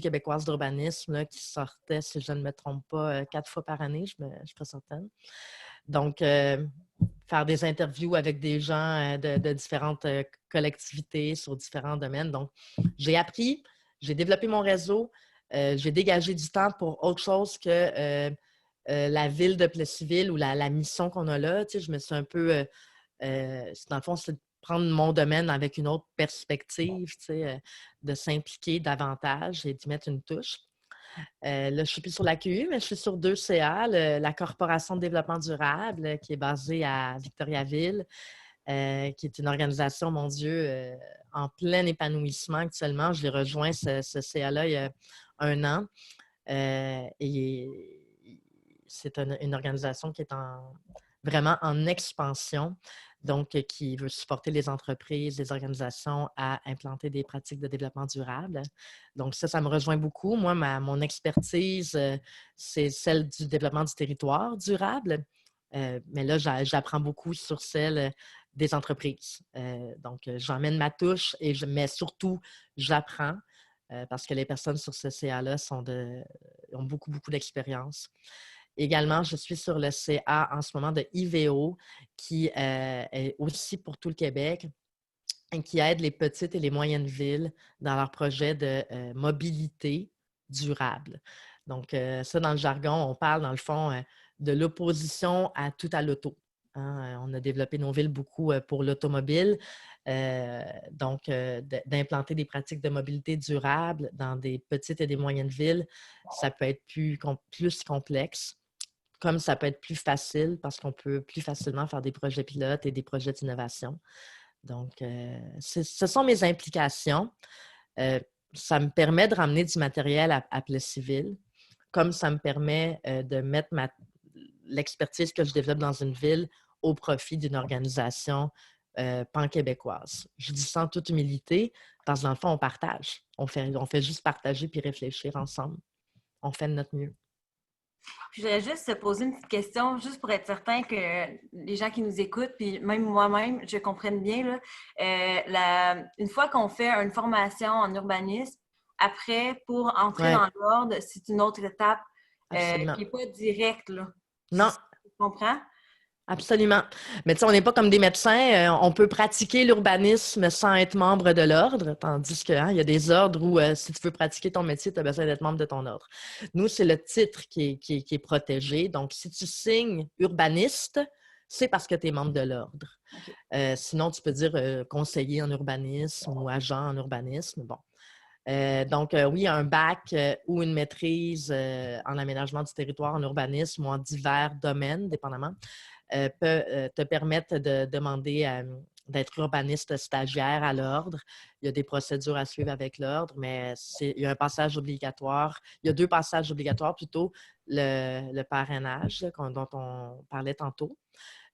québécoise d'urbanisme qui sortait, si je ne me trompe pas, 4 fois par année, je suis pas certaine. Donc, faire des interviews avec des gens de différentes collectivités sur différents domaines. Donc, j'ai appris, j'ai développé mon réseau, j'ai dégagé du temps pour autre chose que la ville de Plessisville ou la mission qu'on a là. Tu sais, je me suis un peu... dans le fond, c'est de prendre mon domaine avec une autre perspective, tu sais, de s'impliquer davantage et d'y mettre une touche. Là, je ne suis plus sur la QU, mais je suis sur 2CA, la Corporation de développement durable, qui est basée à Victoriaville, qui est une organisation, mon Dieu, en plein épanouissement actuellement. J'ai rejoint ce CA-là il y a 1 an. Et c'est une organisation qui est vraiment en expansion, donc qui veut supporter les entreprises, les organisations à implanter des pratiques de développement durable. Donc ça me rejoint beaucoup. Moi, mon expertise, c'est celle du développement du territoire durable, mais là, j'apprends beaucoup sur celle des entreprises. Donc, j'emmène ma touche, mais surtout, j'apprends parce que les personnes sur ce CA-là ont beaucoup, beaucoup d'expérience. Également, je suis sur le CA en ce moment de IVO, qui est aussi pour tout le Québec et qui aide les petites et les moyennes villes dans leurs projets de mobilité durable. Donc, ça, dans le jargon, on parle, dans le fond, de l'opposition à tout à l'auto. Hein? On a développé nos villes beaucoup pour l'automobile. Donc, d'implanter des pratiques de mobilité durable dans des petites et des moyennes villes, ça peut être plus complexe, comme ça peut être plus facile parce qu'on peut plus facilement faire des projets pilotes et des projets d'innovation. Donc, ce sont mes implications. Ça me permet de ramener du matériel à Plessisville, comme ça me permet de mettre l'expertise que je développe dans une ville au profit d'une organisation pan-québécoise. Je dis sans toute humilité, parce que dans le fond, on partage. On fait juste partager puis réfléchir ensemble. On fait de notre mieux. Je voudrais juste te poser une petite question, juste pour être certain que les gens qui nous écoutent, puis même moi-même, je comprenne bien. Là, une fois qu'on fait une formation en urbanisme, après, pour entrer dans l'ordre, c'est une autre étape qui n'est pas directe. Là. Non. Tu comprends? Absolument. Mais tu sais, on n'est pas comme des médecins. On peut pratiquer l'urbanisme sans être membre de l'ordre, tandis qu'il y a des ordres où, si tu veux pratiquer ton métier, tu as besoin d'être membre de ton ordre. Nous, c'est le titre qui est protégé. Donc, si tu signes urbaniste, c'est parce que tu es membre de l'ordre. Okay. Sinon, tu peux dire conseiller en urbanisme ou agent en urbanisme. Bon. Donc, oui, un bac ou une maîtrise en aménagement du territoire, en urbanisme ou en divers domaines, dépendamment, peut te permettre de demander d'être urbaniste stagiaire à l'ordre. Il y a des procédures à suivre avec l'ordre, mais il y a un passage obligatoire. Il y a 2 passages obligatoires plutôt. Le parrainage dont on parlait tantôt,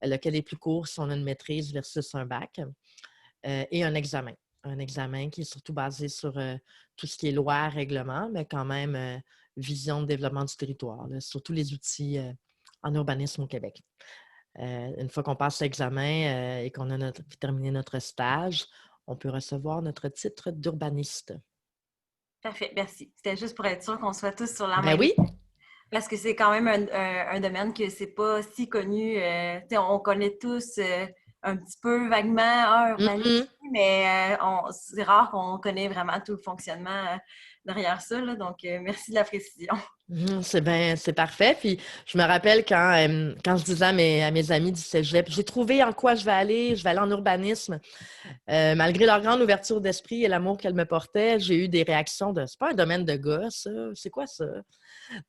lequel est plus court si on a une maîtrise versus un bac, et un examen un examen qui est surtout basé sur tout ce qui est loi, règlement, mais quand même vision de développement du territoire, là, surtout les outils en urbanisme au Québec. Une fois qu'on passe l'examen et qu'on a terminé notre stage, on peut recevoir notre titre d'urbaniste. Parfait, merci. C'était juste pour être sûr qu'on soit tous sur la Ben même oui, parce que c'est quand même un domaine que c'est pas si connu. Tu sais, on connaît tous un petit peu vaguement urbanisme, mais c'est rare qu'on connaît vraiment tout le fonctionnement derrière ça. Là. Donc, merci de la précision. C'est parfait. Puis je me rappelle quand je disais à mes amis du cégep, j'ai trouvé en quoi je vais aller en urbanisme. Malgré leur grande ouverture d'esprit et l'amour qu'elle me portait, j'ai eu des réactions de c'est pas un domaine de gars, ça, c'est quoi ça?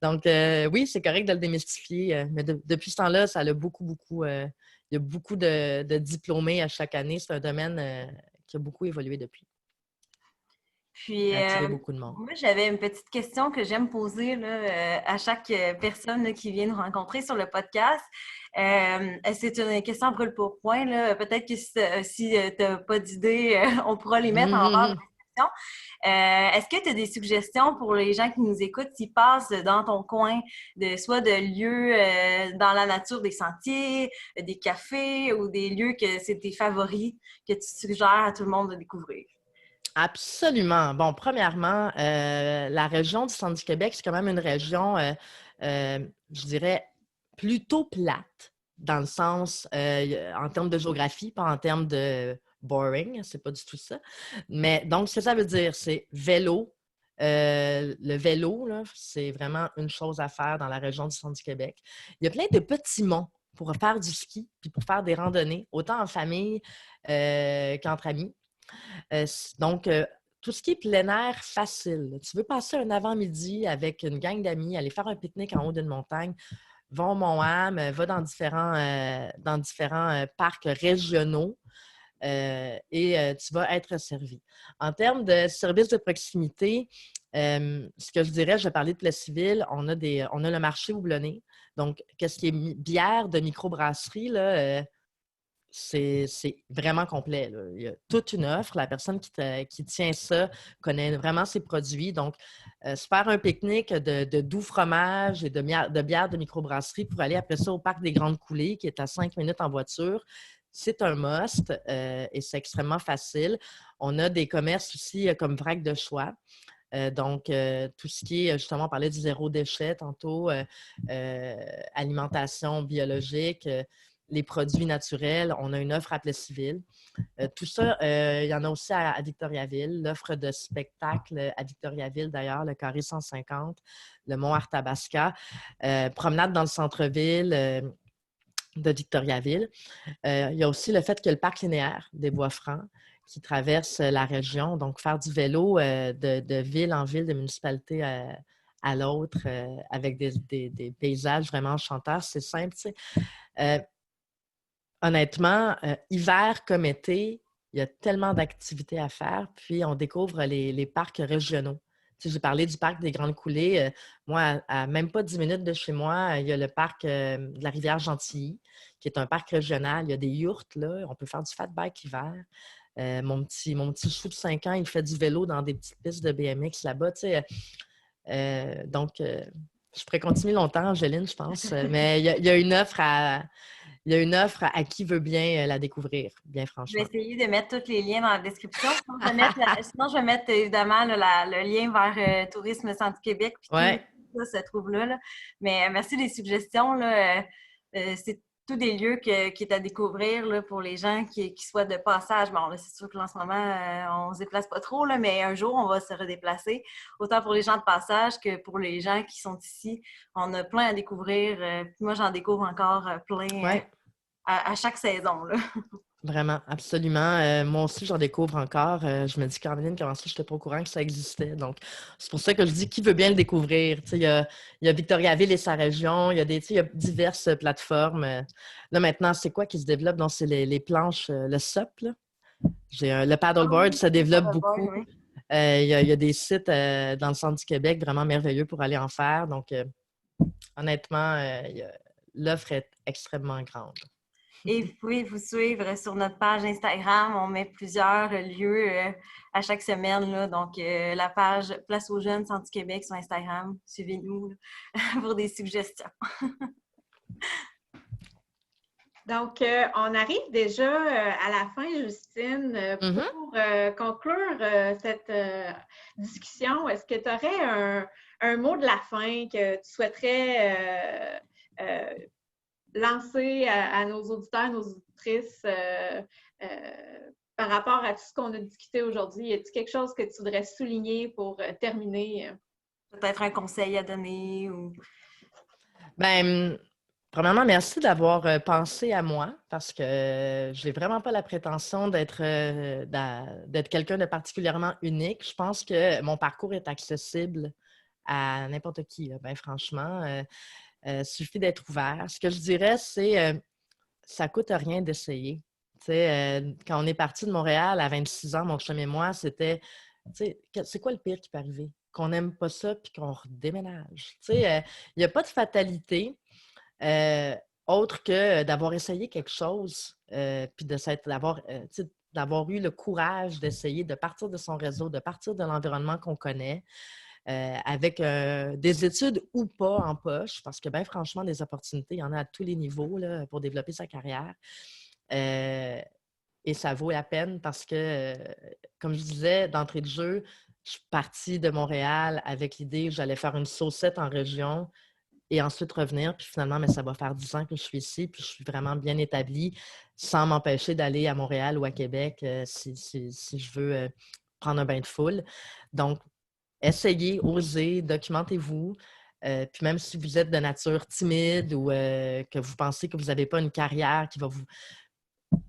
Donc, oui, c'est correct de le démystifier, mais depuis ce temps-là, ça a beaucoup, il y a beaucoup de diplômés à chaque année. C'est un domaine qui a beaucoup évolué depuis, Puis, attiré beaucoup de monde. moi, j'avais une petite question que j'aime poser là, à chaque personne là, qui vient nous rencontrer sur le podcast. C'est une question à brûle-pourpoint. Peut-être que si tu n'as pas d'idée, on pourra les mettre en barre de description. Est-ce que tu as des suggestions pour les gens qui nous écoutent s'ils passent dans ton coin, soit de lieux dans la nature, des sentiers, des cafés ou des lieux que c'est tes favoris que tu suggères à tout le monde de découvrir? Absolument. Bon, premièrement, la région du centre du Québec, c'est quand même une région, je dirais, plutôt plate, dans le sens, en termes de géographie, pas en termes de boring, c'est pas du tout ça. Mais donc, ce que ça veut dire, c'est vélo. Le vélo, là, c'est vraiment une chose à faire dans la région du centre du Québec. Il y a plein de petits monts pour faire du ski puis pour faire des randonnées, autant en famille qu'entre amis. Donc, tout ce qui est plein air facile. Tu veux passer un avant-midi avec une gang d'amis, aller faire un pique-nique en haut d'une montagne, va au Mont-Ham, va dans différents parcs régionaux et tu vas être servi. En termes de services de proximité, ce que je dirais, je vais parler de Plessisville, on a le marché houblonné. Donc, qu'est-ce qui est bière de microbrasserie, là, c'est vraiment complet, là. Il y a toute une offre. La personne qui tient ça connaît vraiment ses produits. Donc, se faire un pique-nique de doux fromage et de bière de microbrasserie pour aller après ça au parc des Grandes Coulées, qui est à 5 minutes en voiture, c'est un must et c'est extrêmement facile. On a des commerces aussi comme Vrac de Choix. Donc, tout ce qui est, justement, on parlait du zéro déchet tantôt, alimentation biologique, les produits naturels. On a une offre à Plessisville. Tout ça, il y en a aussi à Victoriaville. L'offre de spectacle à Victoriaville, d'ailleurs, le Carré 150, le Mont Arthabasca, promenade dans le centre-ville de Victoriaville. Il y a aussi le fait que le parc linéaire des Bois-Francs qui traverse la région, donc faire du vélo de ville en ville, de municipalité à l'autre, avec des paysages vraiment enchanteurs, c'est simple, tu sais. Honnêtement, hiver comme été, il y a tellement d'activités à faire, puis on découvre les parcs régionaux. Tu sais, j'ai parlé du parc des Grandes Coulées. Moi, à même pas 10 minutes de chez moi, il y a le parc de la rivière Gentilly, qui est un parc régional. Il y a des yourtes, là. On peut faire du fat bike hiver. Mon petit chou de 5 ans, il fait du vélo dans des petites pistes de BMX là-bas, tu sais. Donc, je pourrais continuer longtemps, Angéline, je pense. Mais il y a une offre à qui veut bien la découvrir, bien Je vais franchement. essayer de mettre tous les liens dans la description. Sinon, je vais mettre évidemment là, le lien vers Tourisme Centre Québec. Puis Ouais. tout ça se trouve là. Mais merci des suggestions. Là. C'est tous des lieux qui est à découvrir là, pour les gens qui soient de passage. Bon, là, c'est sûr que en ce moment, on ne se déplace pas trop, là, mais un jour, on va se redéplacer. Autant pour les gens de passage que pour les gens qui sont ici. On a plein à découvrir. Moi, j'en découvre encore plein Ouais. à chaque saison. Là. Vraiment, absolument. Moi aussi, j'en découvre encore. Je me dis, Caroline, comment ça, je n'étais pas au courant que ça existait. Donc, c'est pour ça que je dis qui veut bien le découvrir. Tu sais, il y a Victoriaville et sa région, il y a diverses plateformes. Là, maintenant, c'est quoi qui se développe? Donc, c'est les planches, le SUP, là. Le paddleboard se développe beaucoup. Oui. Il y a des sites dans le centre du Québec vraiment merveilleux pour aller en faire. Donc, honnêtement, l'offre est extrêmement grande. Et vous pouvez vous suivre sur notre page Instagram. On met plusieurs lieux à chaque semaine, là. Donc, la page Place aux Jeunes Centre du Québec sur Instagram. Suivez-nous là, pour des suggestions. Donc, on arrive déjà à la fin, Justine. Pour conclure cette discussion, est-ce que tu aurais un mot de la fin que tu souhaiterais lancer à nos auditeurs, nos auditrices par rapport à tout ce qu'on a discuté aujourd'hui? Y a-t-il quelque chose que tu voudrais souligner pour terminer? Peut-être un conseil à donner ou... Ben, premièrement, merci d'avoir pensé à moi parce que je n'ai vraiment pas la prétention d'être quelqu'un de particulièrement unique. Je pense que mon parcours est accessible à n'importe qui, là. Ben, franchement. Suffit d'être ouvert. Ce que je dirais, c'est ça ne coûte rien d'essayer. Quand on est parti de Montréal à 26 ans, mon chum et moi, c'était, c'est quoi le pire qui peut arriver? Qu'on n'aime pas ça puis qu'on redéménage. Il n'y a pas de fatalité autre que d'avoir essayé quelque chose puis d'avoir eu le courage d'essayer de partir de son réseau, de partir de l'environnement qu'on connaît. Avec des études ou pas en poche, parce que bien franchement, des opportunités, il y en a à tous les niveaux là, pour développer sa carrière. Et ça vaut la peine parce que, comme je disais, d'entrée de jeu, je suis partie de Montréal avec l'idée que j'allais faire une saucette en région et ensuite revenir. Puis finalement, mais ça va faire 10 ans que je suis ici, puis je suis vraiment bien établie sans m'empêcher d'aller à Montréal ou à Québec si je veux prendre un bain de foule. Donc, essayez, osez, documentez-vous. Puis même si vous êtes de nature timide ou que vous pensez que vous n'avez pas une carrière qui va vous...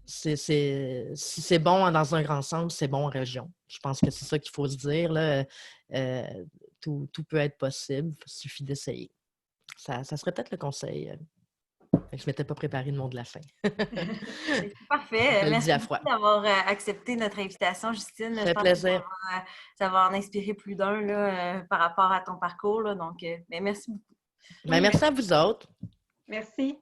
Si c'est bon dans un grand centre, c'est bon en région. Je pense que c'est ça qu'il faut se dire, là. Tout peut être possible. Il suffit d'essayer. Ça serait peut-être le conseil. Je ne m'étais pas préparé le mot de la fin. C'est parfait. Merci beaucoup d'avoir accepté notre invitation, Justine. Ça fait plaisir. Ça va en inspirer plus d'un là, par rapport à ton parcours. Là, donc, merci beaucoup. Ben, merci à vous autres. Merci.